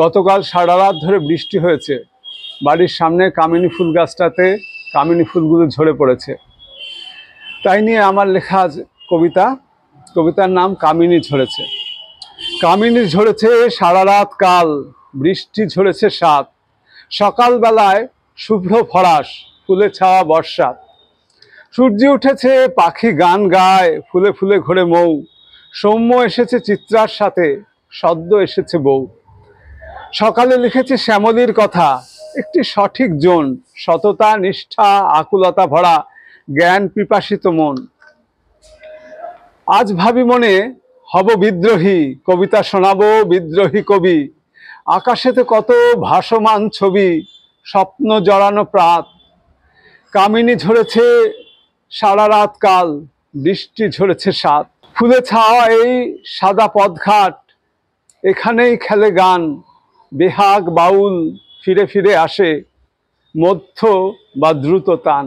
গতকাল সারা রাত ধরে বৃষ্টি হয়েছে। বাড়ির সামনে কামিনী ফুল গাছটাতে কামিনী ফুলগুলো ঝরে পড়েছে। তাই নিয়ে আমার লেখা কবিতার নাম কামিনী ঝরেছে। কামিনী ঝরেছে সারা রাত কাল, বৃষ্টি ঝরেছে সাত। সকালবেলায় শুভ্র ফরাস, ফুলে ছাওয়া বর্ষাত। সূর্য উঠেছে, পাখি গান গায়, ফুলে ফুলে ঘোরে মৌ। সৌম্য এসেছে চিত্রার সাথে, সদ্য এসেছে বউ। সকালে লিখেছে শ্যামলীর কথা, একটি সঠিক জন, সততা নিষ্ঠা আকুলতা ভরা জ্ঞান পিপাসিত মন। আজ ভাবি মনে হব বিদ্রোহী, কবিতা শোনাবো বিদ্রোহী কবি। আকাশেতে কত ভাসমান ছবি, স্বপ্ন জড়ানো প্রাত। কামিনী ঝরেছে সারা রাত কাল, বৃষ্টি ঝরেছে সাত। ফুলে ছাওয়া এই সাদা পথঘাট, এখানেই খেলে গান। বেহাগ বাউল ফিরে ফিরে আসে, মধ্য বা দ্রুত তান।